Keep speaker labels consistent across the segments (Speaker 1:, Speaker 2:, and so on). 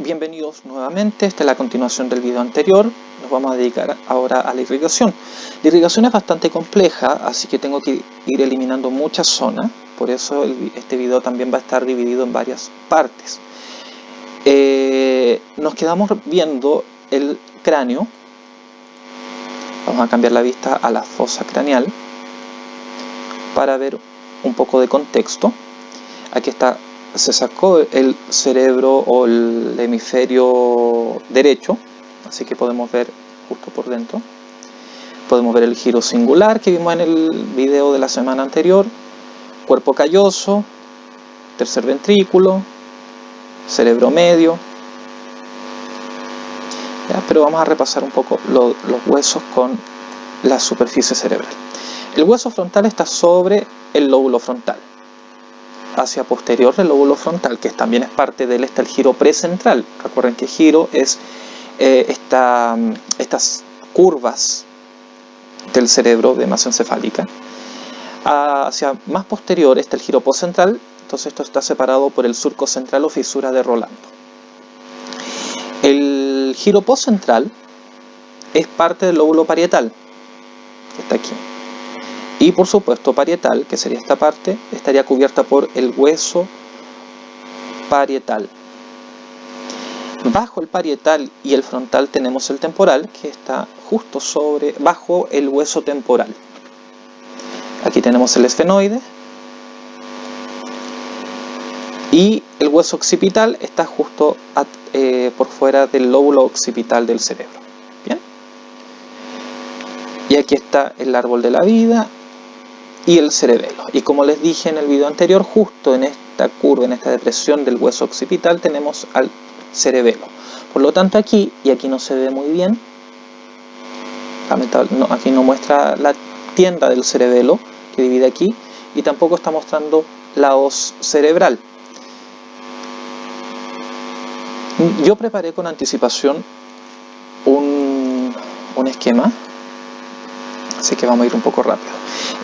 Speaker 1: Bienvenidos nuevamente, esta es la continuación del video anterior. Nos vamos a dedicar ahora a la irrigación. La irrigación es bastante compleja, así que tengo que ir eliminando muchas zonas. Por eso este video también va a estar dividido en varias partes. Nos quedamos viendo el cráneo. Vamos a cambiar la vista a la fosa craneal para ver un poco de contexto. Aquí está. Se sacó el cerebro o el hemisferio derecho, así que podemos ver justo por dentro. Podemos ver el giro singular que vimos en el video de la semana anterior, cuerpo calloso, tercer ventrículo, cerebro medio. ¿Ya? Pero vamos a repasar un poco los huesos con la superficie cerebral. El hueso frontal está sobre el lóbulo frontal. Hacia posterior del lóbulo frontal, que también es parte de él, está el giro precentral. Recuerden que giro es estas curvas del cerebro de masa encefálica. Hacia más posterior está el giro postcentral, entonces esto está separado por el surco central o fisura de Rolando. El giro postcentral es parte del lóbulo parietal, que está aquí. Y por supuesto parietal, que sería esta parte, estaría cubierta por el hueso parietal. Bajo el parietal y el frontal tenemos el temporal, que está justo bajo el hueso temporal. Aquí tenemos el esfenoide. Y el hueso occipital está justo por fuera del lóbulo occipital del cerebro. Bien. Y aquí está el árbol de la vida y el cerebelo. Y como les dije en el video anterior, justo en esta curva, en esta depresión del hueso occipital, tenemos al cerebelo. Por lo tanto aquí, y aquí no se ve muy bien, aquí no muestra la tienda del cerebelo que divide aquí, y tampoco está mostrando la hoz cerebral. Yo preparé con anticipación un esquema, así que vamos a ir un poco rápido.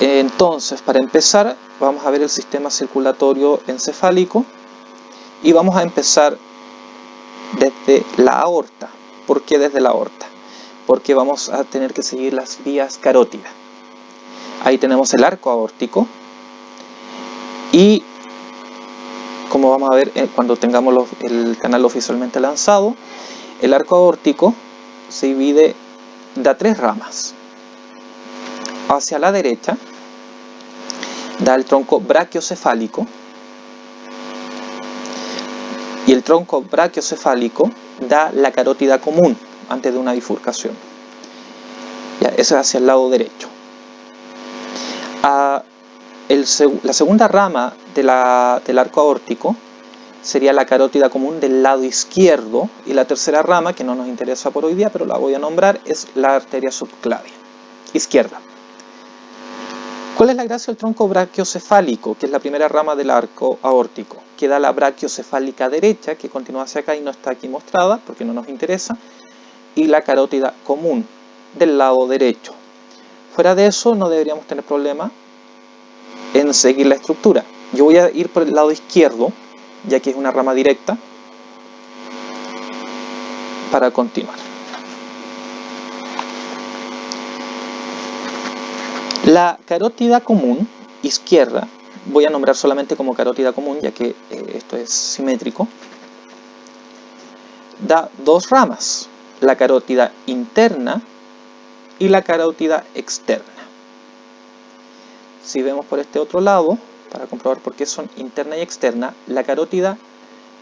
Speaker 1: Entonces, para empezar, vamos a ver el sistema circulatorio encefálico y vamos a empezar desde la aorta. ¿Por qué desde la aorta? Porque vamos a tener que seguir las vías carótidas. Ahí tenemos el arco aórtico y, como vamos a ver cuando tengamos el canal oficialmente lanzado, el arco aórtico se divide de tres ramas. Hacia la derecha da el tronco brachiocefálico y el tronco brachiocefálico da la carótida común antes de una bifurcación. Ya, eso es hacia el lado derecho. La segunda rama del arco aórtico sería la carótida común del lado izquierdo, y la tercera rama, que no nos interesa por hoy día, pero la voy a nombrar, es la arteria subclavia izquierda. ¿Cuál es la gracia del tronco brachiocefálico, que es la primera rama del arco aórtico? Que da la brachiocefálica derecha, que continúa hacia acá y no está aquí mostrada porque no nos interesa, y la carótida común del lado derecho. Fuera de eso no deberíamos tener problema en seguir la estructura. Yo voy a ir por el lado izquierdo, ya que es una rama directa, para continuar. La carótida común izquierda, voy a nombrar solamente como carótida común, ya que esto es simétrico, da dos ramas, la carótida interna y la carótida externa. Si vemos por este otro lado, para comprobar por qué son interna y externa, la carótida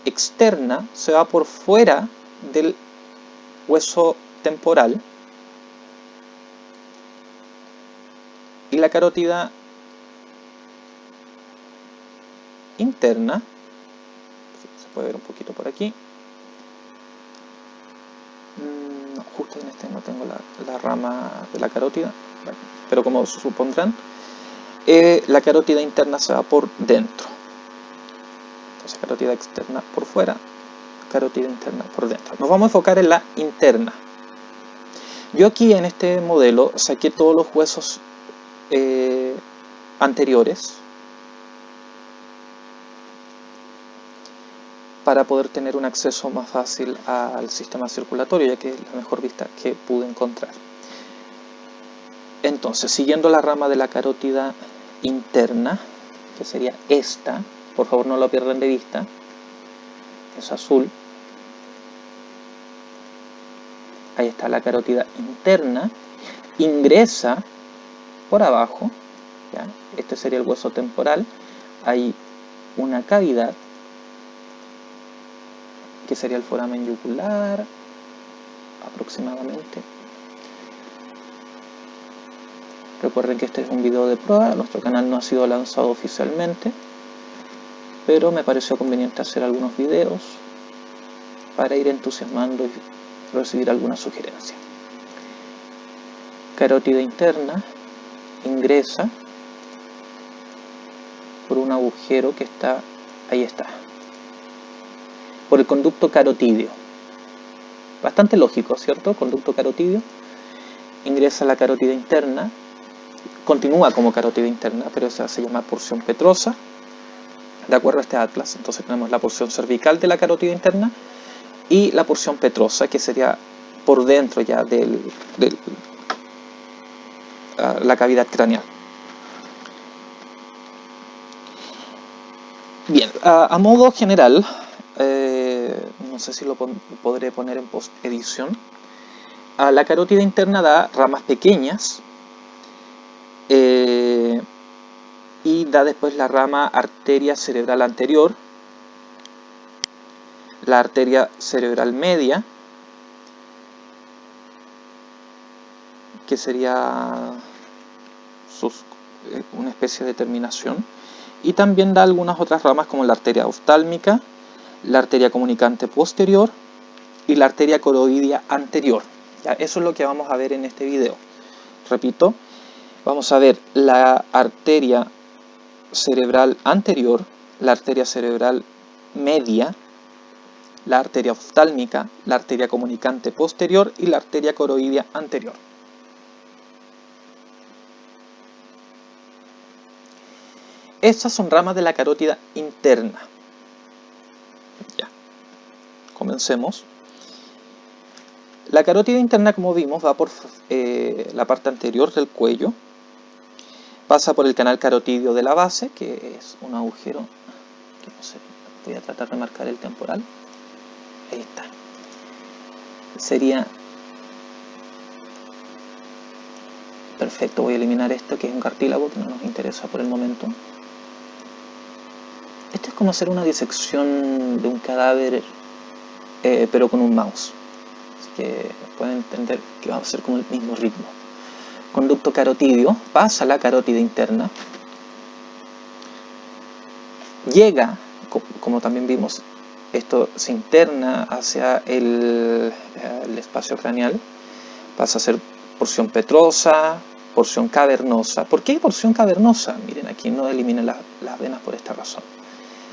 Speaker 1: externa se va por fuera del hueso temporal y la carótida interna, se puede ver un poquito por aquí, no, justo en este no tengo la rama de la carótida, pero como supondrán, la carótida interna se va por dentro. Entonces carótida externa por fuera, carótida interna por dentro. Nos vamos a enfocar en la interna. Yo aquí en este modelo saqué todos los huesos anteriores para poder tener un acceso más fácil al sistema circulatorio, ya que es la mejor vista que pude encontrar. Entonces, siguiendo la rama de la carótida interna, que sería esta, por favor no lo pierdan de vista, es azul. Ahí está la carótida interna, ingresa por abajo, ¿ya? Este sería el hueso temporal, hay una cavidad, que sería el foramen yugular, aproximadamente. Recuerden que este es un video de prueba, nuestro canal no ha sido lanzado oficialmente, pero me pareció conveniente hacer algunos videos para ir entusiasmando y recibir alguna sugerencia. Carótida interna ingresa por un agujero que está, ahí está, por el conducto carotídeo. Bastante lógico, ¿cierto? Conducto carotídeo, ingresa a la carótida interna, continúa como carótida interna, pero esa se llama porción petrosa, de acuerdo a este atlas. Entonces tenemos la porción cervical de la carótida interna y la porción petrosa, que sería por dentro ya de la cavidad craneal. Bien, a modo general, no sé si lo podré poner en post-edición, la carótida interna da ramas pequeñas y da después la rama arteria cerebral anterior, la arteria cerebral media, que sería una especie de terminación, y también da algunas otras ramas como la arteria oftálmica, la arteria comunicante posterior y la arteria coroidia anterior. ¿Ya? Eso es lo que vamos a ver en este video. Repito, vamos a ver la arteria cerebral anterior, la arteria cerebral media, la arteria oftálmica, la arteria comunicante posterior y la arteria coroidia anterior. Estas son ramas de la carótida interna. Ya, comencemos. La carótida interna, como vimos, va por la parte anterior del cuello, pasa por el canal carotídeo de la base, que es un agujero, que no sé, voy a tratar de marcar el temporal. Ahí está. Sería perfecto, voy a eliminar esto que es un cartílago que no nos interesa por el momento. Esto es como hacer una disección de un cadáver, pero con un mouse. Así que pueden entender que va a ser como el mismo ritmo. Conducto carotídeo, pasa la carótida interna, llega, como también vimos, esto se interna hacia el espacio craneal, pasa a ser porción petrosa, porción cavernosa. ¿Por qué porción cavernosa? Miren, aquí no eliminen las venas por esta razón.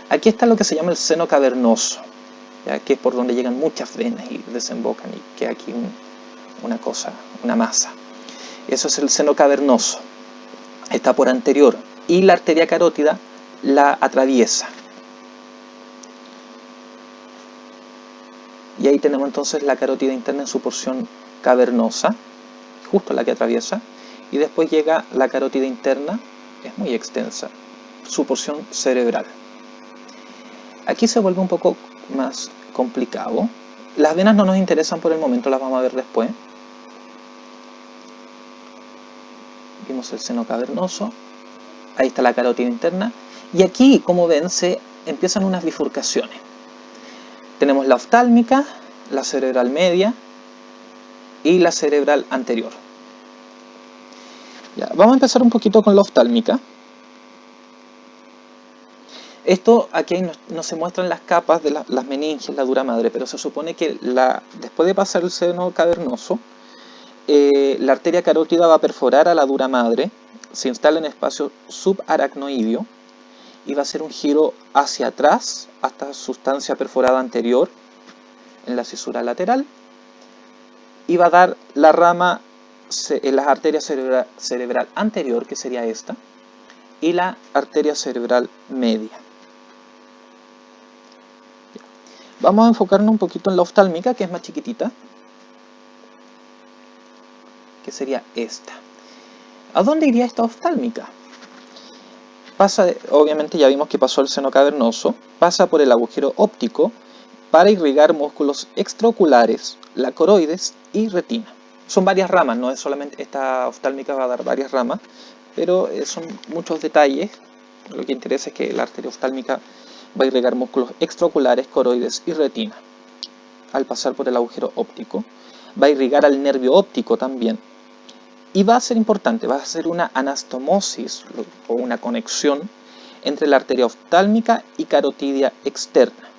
Speaker 1: Aquí está lo que se llama el seno cavernoso, ¿ya? Que es por donde llegan muchas venas y desembocan y queda aquí una cosa, una masa. Eso es el seno cavernoso. Está por anterior y la arteria carótida la atraviesa. Y ahí tenemos entonces la carótida interna en su porción cavernosa, justo la que atraviesa, y después llega la carótida interna, es muy extensa, su porción cerebral. Aquí se vuelve un poco más complicado. Las venas no nos interesan por el momento, las vamos a ver después. Vimos el seno cavernoso, ahí está la carótida interna, y aquí, como ven, se empiezan unas bifurcaciones. Tenemos la oftálmica, la cerebral media y la cerebral anterior. Ya, vamos a empezar un poquito con la oftálmica. Esto aquí no se muestran las capas de las meninges, la dura madre, pero se supone que después de pasar el seno cavernoso, la arteria carótida va a perforar a la dura madre, se instala en espacio subaracnoideo y va a hacer un giro hacia atrás hasta sustancia perforada anterior en la cisura lateral y va a dar la rama en la arteria cerebral anterior, que sería esta, y la arteria cerebral media. Vamos a enfocarnos un poquito en la oftálmica, que es más chiquitita, que sería esta. ¿A dónde iría esta oftálmica? Pasa, obviamente ya vimos que pasó el seno cavernoso, pasa por el agujero óptico para irrigar músculos extraoculares, la coroides y retina. Son varias ramas, no es solamente esta oftálmica, va a dar varias ramas, pero son muchos detalles. Lo que interesa es que la arteria oftálmica va a irrigar músculos extraoculares, coroides y retina. Al pasar por el agujero óptico, va a irrigar al nervio óptico también. Y va a ser importante, va a ser una anastomosis o una conexión entre la arteria oftálmica y carotidia externa.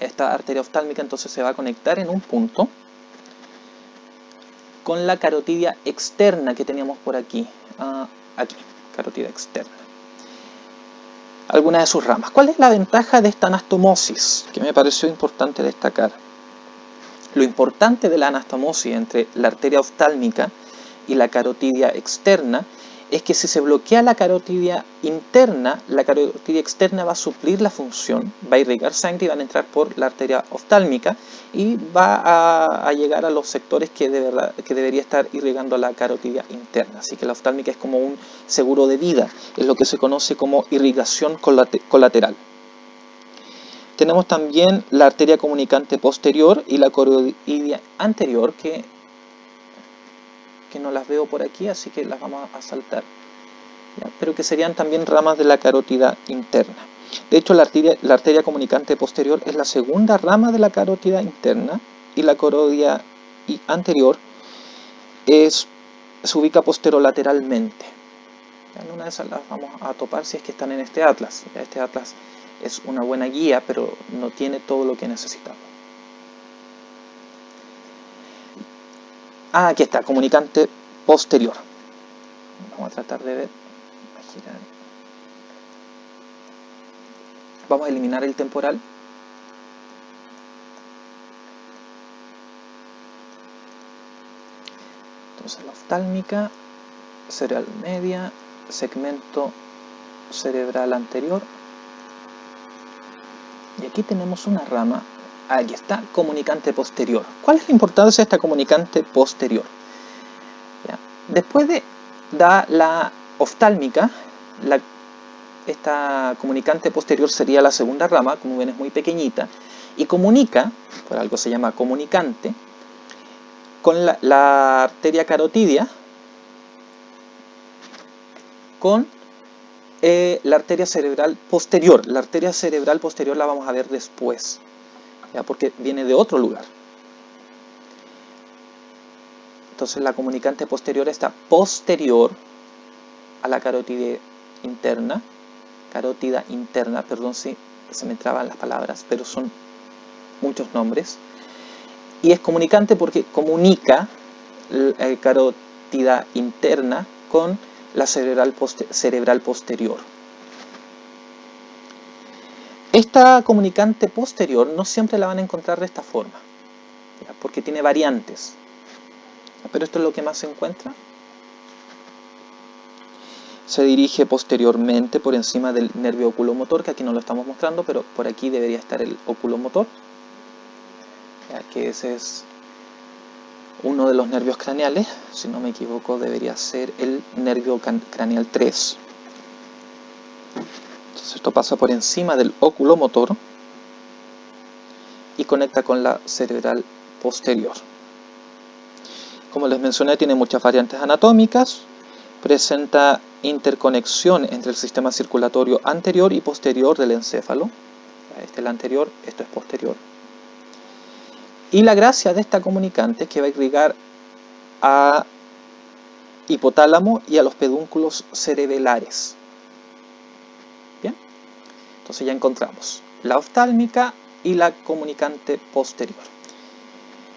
Speaker 1: Esta arteria oftálmica entonces se va a conectar en un punto con la carotidia externa que teníamos por aquí. Aquí, carotidia externa. Algunas de sus ramas. ¿Cuál es la ventaja de esta anastomosis? Que me pareció importante destacar. Lo importante de la anastomosis entre la arteria oftálmica y la carotidia externa es que si se bloquea la carotidia interna, la carotidia externa va a suplir la función, va a irrigar sangre y van a entrar por la arteria oftálmica y va a llegar a los sectores que debería estar irrigando la carotidia interna. Así que la oftálmica es como un seguro de vida, es lo que se conoce como irrigación colateral. Tenemos también la arteria comunicante posterior y la coroidia anterior, que no las veo por aquí, así que las vamos a saltar, ¿ya? Pero que serían también ramas de la carótida interna. De hecho, la arteria comunicante posterior es la segunda rama de la carótida interna y la coroidia anterior se ubica posterolateralmente. En una de esas las vamos a topar si es que están en este atlas. Este atlas es una buena guía, pero no tiene todo lo que necesitamos. Aquí está, comunicante posterior. Vamos a tratar de ver. Vamos a eliminar el temporal. Entonces la oftálmica, cerebral media, segmento cerebral anterior. Y aquí tenemos una rama. Aquí está, comunicante posterior. ¿Cuál es la importancia de esta comunicante posterior? ¿Ya? Después de la oftálmica, esta comunicante posterior sería la segunda rama, como ven es muy pequeñita, y comunica, por algo se llama comunicante, con la arteria carotidia, con la arteria cerebral posterior. La arteria cerebral posterior la vamos a ver después, ¿ya? Porque viene de otro lugar. Entonces la comunicante posterior está posterior a la carótida interna, perdón si se me traban las palabras, pero son muchos nombres. Y es comunicante porque comunica la carótida interna con la cerebral posterior. Esta comunicante posterior no siempre la van a encontrar de esta forma, ¿ya? Porque tiene variantes. Pero esto es lo que más se encuentra. Se dirige posteriormente por encima del nervio oculomotor, que aquí no lo estamos mostrando, pero por aquí debería estar el oculomotor, ya que ese es uno de los nervios craneales. Si no me equivoco, debería ser el nervio craneal 3. Entonces esto pasa por encima del oculomotor y conecta con la cerebral posterior. Como les mencioné, tiene muchas variantes anatómicas, presenta interconexión entre el sistema circulatorio anterior y posterior del encéfalo. Este es el anterior, esto es posterior. Y la gracia de esta comunicante es que va a irrigar a hipotálamo y a los pedúnculos cerebelares. Bien, entonces ya encontramos la oftálmica y la comunicante posterior.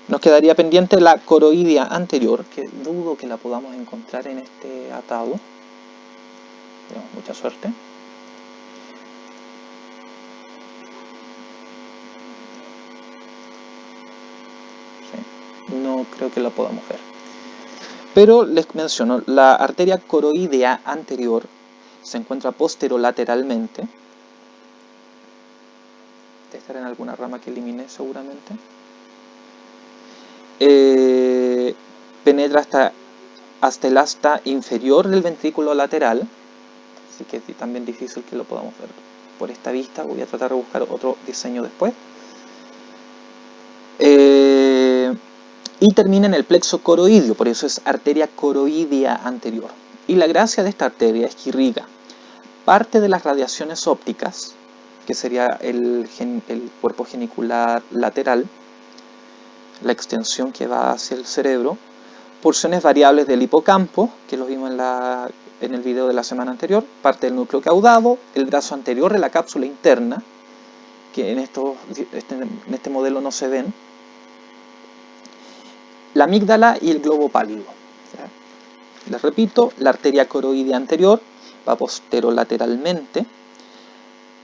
Speaker 1: Nos quedaría pendiente la coroidia anterior, que dudo que la podamos encontrar en este atado. Tenemos mucha suerte. Sí, no creo que la podamos ver. Pero les menciono, la arteria coroidea anterior se encuentra posterolateralmente. estar en alguna rama que eliminé seguramente. Penetra hasta el asta inferior del ventrículo lateral, así que es también difícil que lo podamos ver por esta vista. Voy a tratar de buscar otro diseño después. Y termina en el plexo coroidio, por eso es arteria coroidea anterior. Y la gracia de esta arteria es que irriga parte de las radiaciones ópticas, que sería el cuerpo genicular lateral, la extensión que va hacia el cerebro, porciones variables del hipocampo, que lo vimos en el video de la semana anterior, parte del núcleo caudado, el brazo anterior de la cápsula interna, que en este modelo no se ven, la amígdala y el globo pálido. Les repito, la arteria coroidea anterior va posterolateralmente,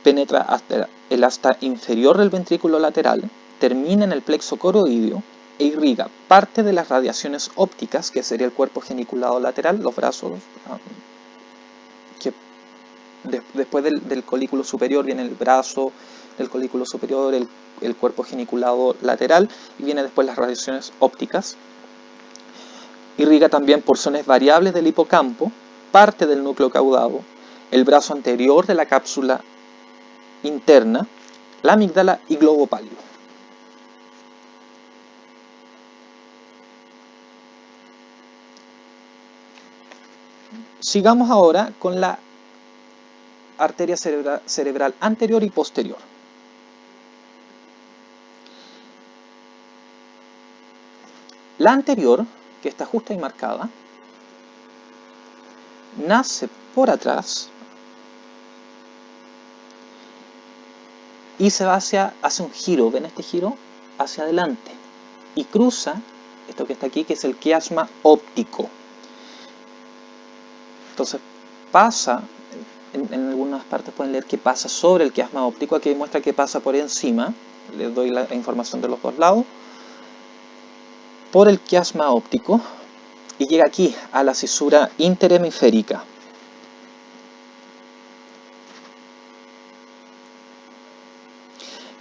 Speaker 1: penetra hasta el asta inferior del ventrículo lateral, termina en el plexo coroideo e irriga parte de las radiaciones ópticas, que sería el cuerpo geniculado lateral, los brazos, que después del colículo superior viene el brazo, el colículo superior, el cuerpo geniculado lateral, y viene después las radiaciones ópticas. Irriga también porciones variables del hipocampo, parte del núcleo caudado, el brazo anterior de la cápsula interna, la amígdala y globo pálido. Sigamos ahora con la arteria cerebral anterior y posterior. La anterior, que está justo ahí marcada, nace por atrás y se va hace un giro, ¿ven este giro? Hacia adelante, y cruza esto que está aquí, que es el quiasma óptico. Entonces pasa, en algunas partes pueden leer que pasa sobre el quiasma óptico, aquí muestra que pasa por encima, les doy la información de los dos lados, por el quiasma óptico, y llega aquí a la cisura interhemisférica.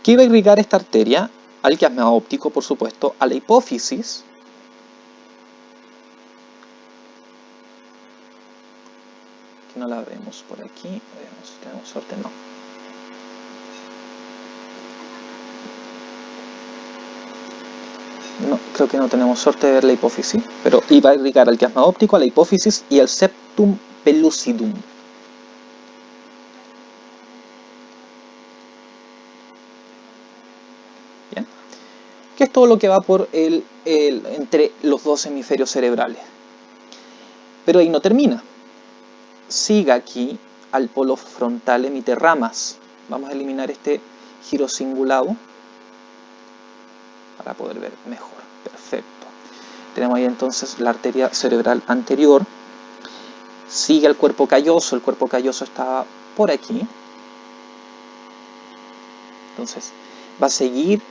Speaker 1: ¿Qué va a irrigar esta arteria? Al quiasma óptico, por supuesto, a la hipófisis, que no la vemos por aquí, veamos si tenemos suerte, no. No, creo que no tenemos suerte de ver la hipófisis, pero iba a irrigar al quiasma óptico, a la hipófisis y al septum pellucidum. Bien, que es todo lo que va por entre los dos hemisferios cerebrales. Pero ahí no termina. Siga aquí al polo frontal, emite ramas. Vamos a eliminar este giro cingulado para poder ver mejor. Perfecto. Tenemos ahí entonces la arteria cerebral anterior. Sigue al cuerpo calloso. El cuerpo calloso está por aquí. Entonces va a seguir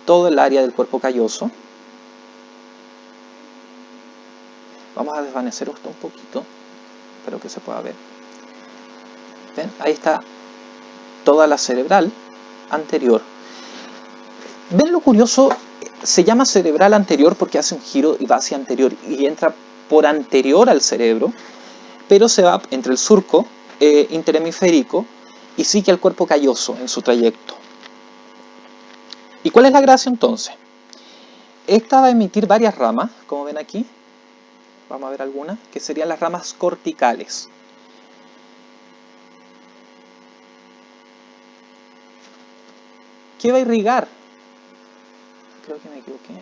Speaker 1: todo el área del cuerpo calloso. Vamos a desvanecer esto un poquito, espero que se pueda ver. ¿Ven? Ahí está toda la cerebral anterior. ¿Ven lo curioso? Se llama cerebral anterior porque hace un giro y va hacia anterior y entra por anterior al cerebro, pero se va entre el surco interhemisférico y sigue al cuerpo calloso en su trayecto. ¿Y cuál es la gracia entonces? Esta va a emitir varias ramas, como ven aquí. Vamos a ver algunas, que serían las ramas corticales. ¿Qué va a irrigar? Creo que me equivoqué.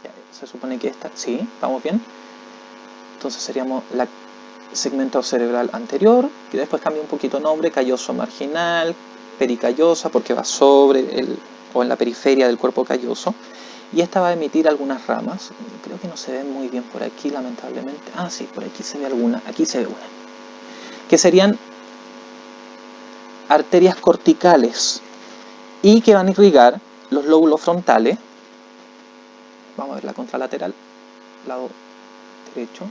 Speaker 1: Ya, se supone que esta, sí, vamos bien. Entonces seríamos el segmento cerebral anterior, que después cambia un poquito el nombre, calloso marginal, pericallosa, porque va sobre o en la periferia del cuerpo calloso. Y esta va a emitir algunas ramas. Creo que no se ve muy bien por aquí, lamentablemente. Ah, sí, por aquí se ve alguna. Aquí se ve una. Que serían arterias corticales y que van a irrigar los lóbulos frontales. Vamos a ver la contralateral, lado derecho.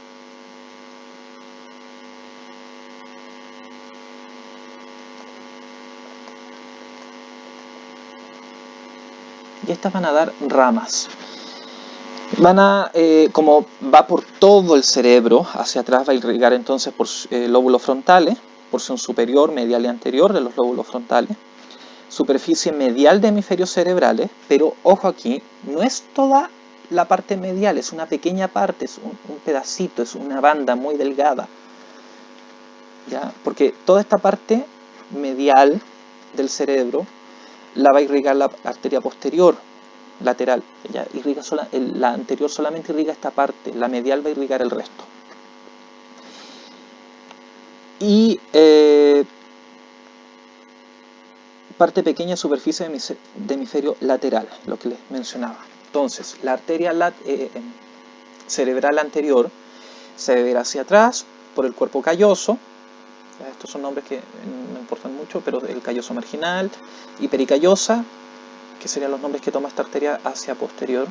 Speaker 1: y estas van a dar ramas. Como va por todo el cerebro, hacia atrás va a irrigar entonces por lóbulos frontales, porción superior, medial y anterior de los lóbulos frontales, superficie medial de hemisferios cerebrales, pero ojo aquí, no es toda la parte medial, es una pequeña parte, es un pedacito, es una banda muy delgada, ¿ya? Porque toda esta parte medial del cerebro la va a irrigar la arteria posterior, lateral. Ella irriga la anterior solamente irriga esta parte, la medial va a irrigar el resto. Y parte pequeña superficie de hemisferio lateral, lo que les mencionaba. Entonces, la arteria cerebral anterior se verá hacia atrás por el cuerpo calloso. Estos son nombres que no importan mucho, pero el calloso marginal y pericallosa, que serían los nombres que toma esta arteria hacia posterior.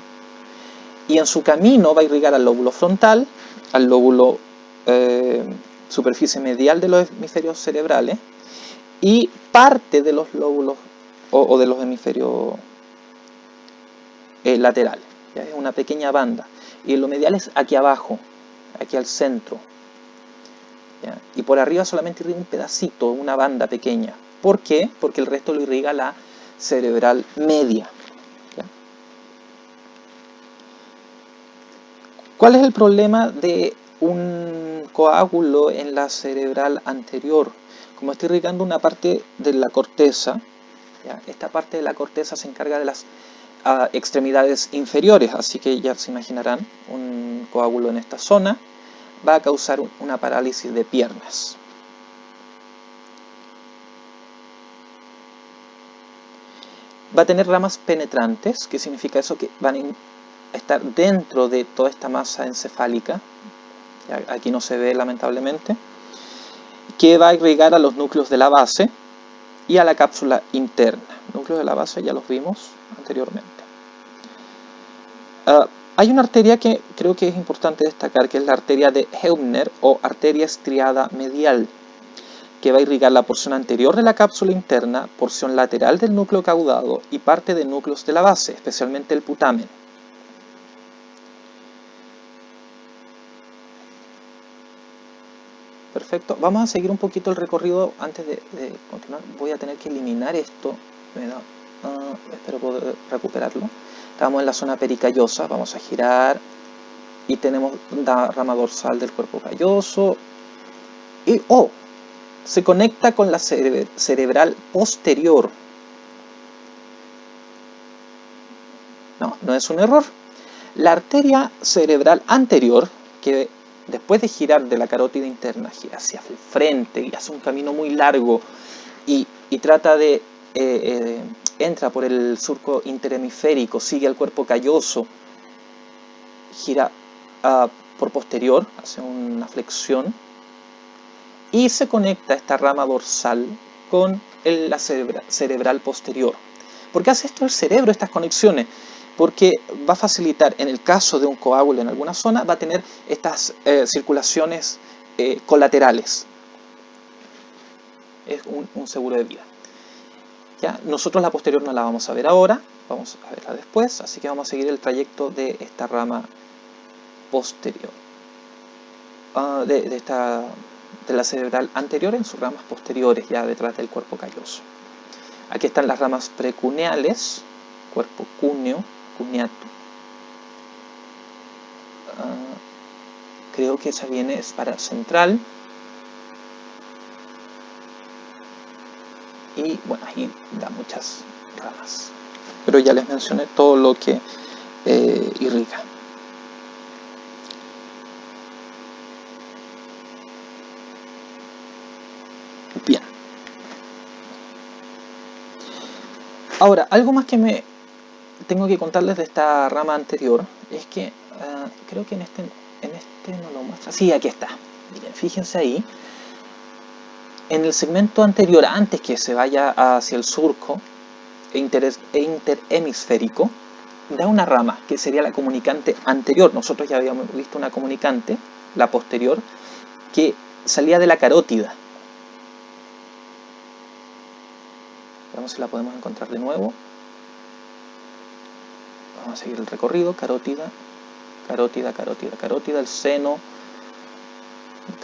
Speaker 1: Y en su camino va a irrigar al lóbulo frontal, al lóbulo superficie medial de los hemisferios cerebrales y parte de los lóbulos o de los hemisferios laterales. ¿Ya? Es una pequeña banda. Y lo medial es aquí abajo, aquí al centro. ¿Ya? Y por arriba solamente irriga un pedacito, una banda pequeña. ¿Por qué? Porque el resto lo irriga la cerebral media. ¿Ya? ¿Cuál es el problema de un coágulo en la cerebral anterior? Como está irrigando una parte de la corteza, ¿ya? Esta parte de la corteza se encarga de las extremidades inferiores, así que ya se imaginarán, un coágulo en esta zona va a causar una parálisis de piernas. Va a tener ramas penetrantes, ¿qué significa eso? Que van a estar dentro de toda esta masa encefálica, aquí no se ve lamentablemente, que va a irrigar a los núcleos de la base y a la cápsula interna. Núcleos de la base ya los vimos anteriormente. Hay una arteria que creo que es importante destacar, que es la arteria de Heubner o arteria estriada medial, que va a irrigar la porción anterior de la cápsula interna, porción lateral del núcleo caudado y parte de núcleos de la base, especialmente el putamen. Perfecto, vamos a seguir un poquito el recorrido antes de continuar. Voy a tener que eliminar esto, espero poder recuperarlo. Estamos en la zona pericallosa, vamos a girar y tenemos la rama dorsal del cuerpo calloso y se conecta con la cerebral posterior. No es un error. La arteria cerebral anterior, que después de girar de la carótida interna, gira hacia el frente y hace un camino muy largo y trata de entra por el surco interhemisférico, sigue al cuerpo calloso, gira por posterior, hace una flexión y se conecta esta rama dorsal con la cerebral posterior. ¿Por qué hace esto el cerebro, estas conexiones? Porque va a facilitar, en el caso de un coágulo en alguna zona, va a tener estas circulaciones colaterales. Es un seguro de vida. ¿Ya? Nosotros la posterior no la vamos a ver ahora, vamos a verla después, así que vamos a seguir el trayecto de esta rama posterior, de la cerebral anterior en sus ramas posteriores, ya detrás del cuerpo calloso. Aquí están las ramas precuneales, cuerpo cúneo, cuneato. Creo que esa viene es para central. Y bueno, ahí da muchas ramas. Pero ya les mencioné todo lo que irriga. Bien. Ahora, algo más que tengo que contarles de esta rama anterior es que creo que en este no lo muestra. Sí, aquí está. Miren, fíjense ahí. En el segmento anterior, antes que se vaya hacia el surco interhemisférico, da una rama que sería la comunicante anterior. Nosotros ya habíamos visto una comunicante, la posterior, que salía de la carótida. Veamos si la podemos encontrar de nuevo. vamos a seguir el recorrido, carótida, carótida, carótida, carótida, el seno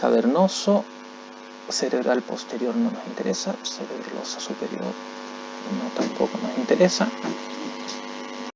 Speaker 1: cavernoso, cerebral posterior no nos interesa, cerebrosa superior no tampoco nos interesa,